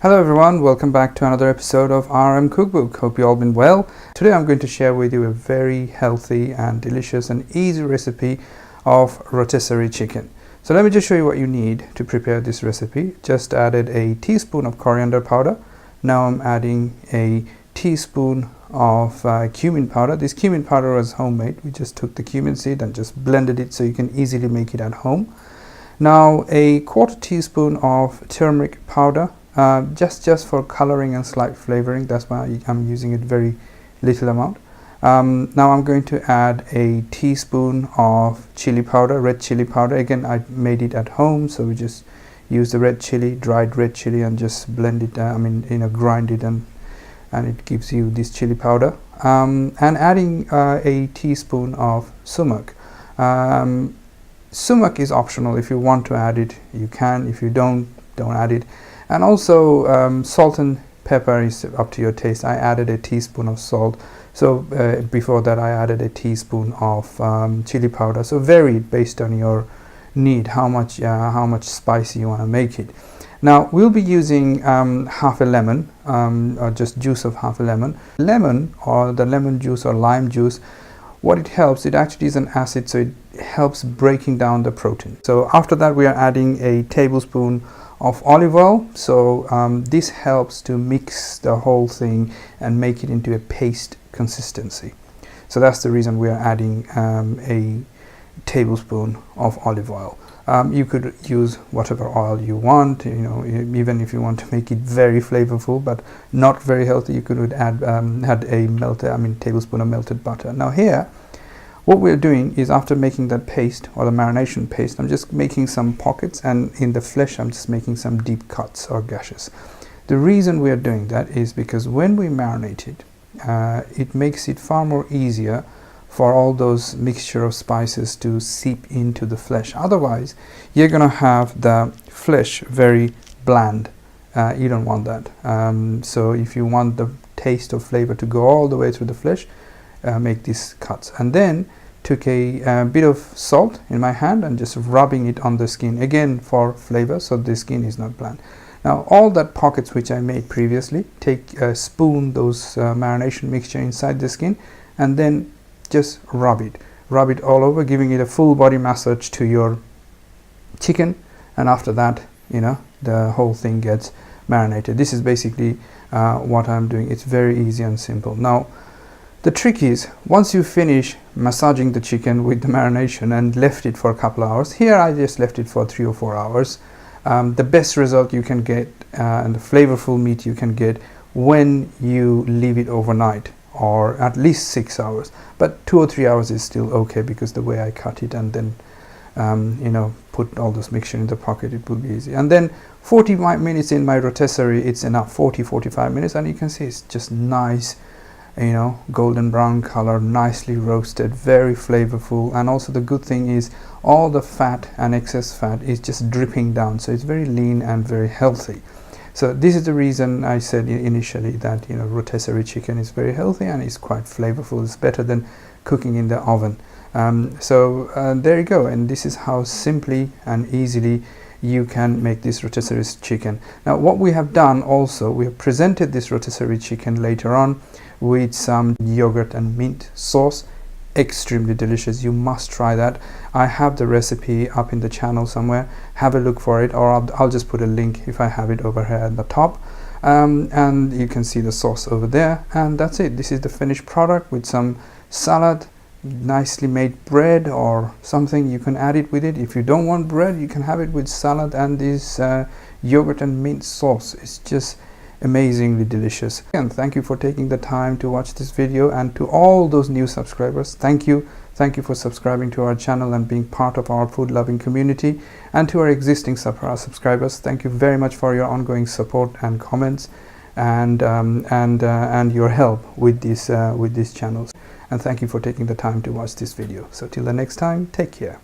Hello everyone, welcome back to another episode of RM Cookbook. Hope you all been well. Today I'm going to share with you a very healthy and delicious and easy recipe of rotisserie chicken. So let me just show you what you need to prepare this recipe. Just added a teaspoon of coriander powder. Now I'm adding a teaspoon of cumin powder. This cumin powder was homemade. We just took the cumin seed and just blended it so you can easily make it at home. Now a quarter teaspoon of turmeric powder. Just for coloring and slight flavoring. That's why I'm using it very little amount. Now I'm going to add a teaspoon of chili powder, red chili powder. Again, I made it at home, so we just use the red chili, dried red chili, and just blend it. Grind it, and it gives you this chili powder. And adding a teaspoon of sumac. Sumac is optional. If you want to add it, you can. If you don't add it. And also salt and pepper is up to your taste. I added a teaspoon of salt. So before that I added a teaspoon of chili powder. So vary it based on your need, how much spicy you want to make it. Now we'll be using half a lemon, or just juice of half a lemon. Lemon, or the lemon juice or lime juice, what it helps, it actually is an acid, so it helps breaking down the protein. So after that we are adding a tablespoon of olive oil. So this helps to mix the whole thing and make it into a paste consistency. So that's the reason we are adding a tablespoon of olive oil. You could use whatever oil you want, even if you want to make it very flavorful but not very healthy, you could add a tablespoon of melted butter. Now here what we're doing is, after making that paste or the marination paste, I'm just making some pockets, and in the flesh I'm just making some deep cuts or gashes. The reason we are doing that is because when we marinate it, it makes it far more easier for all those mixture of spices to seep into the flesh. Otherwise you're gonna have the flesh very bland. You don't want that. So if you want the taste or flavor to go all the way through the flesh, make these cuts. And then took a bit of salt in my hand and just rubbing it on the skin, again for flavor, so the skin is not bland. Now all that pockets which I made previously, take a spoon those marination mixture inside the skin, and then just rub it all over, giving it a full body massage to your chicken. And after that, the whole thing gets marinated. This is basically what I'm doing. It's very easy and simple. Now the trick is, once you finish massaging the chicken with the marination and left it for a couple of hours, here I just left it for 3 or 4 hours. The best result you can get and the flavorful meat you can get when you leave it overnight, or at least 6 hours. But 2 or 3 hours is still okay, because the way I cut it and then put all this mixture in the pocket, it will be easy. And then 40 minutes in my rotisserie, it's enough. 40-45 minutes, and you can see it's just nice, golden brown color, nicely roasted, very flavorful. And also the good thing is all the fat and excess fat is just dripping down, so it's very lean and very healthy. So this is the reason I said initially that rotisserie chicken is very healthy and it's quite flavorful. It's better than cooking in the oven. There you go, and this is how simply and easily you can make this rotisserie chicken. Now what we have done also, we have presented this rotisserie chicken later on with some yogurt and mint sauce. Extremely delicious. You must try that. I have the recipe up in the channel somewhere. Have a look for it, or I'll just put a link if I have it over here at the top. And you can see the sauce over there, and that's it. This is the finished product with some salad, nicely made bread or something. You can add it with it. If you don't want bread, you can have it with salad and this yogurt and mint sauce. It's just amazingly delicious. And thank you for taking the time to watch this video, and to all those new subscribers, thank you for subscribing to our channel and being part of our food loving community. And to our existing subscribers, thank you very much for your ongoing support and comments and your help with these channels. And thank you for taking the time to watch this video. So till the next time, take care.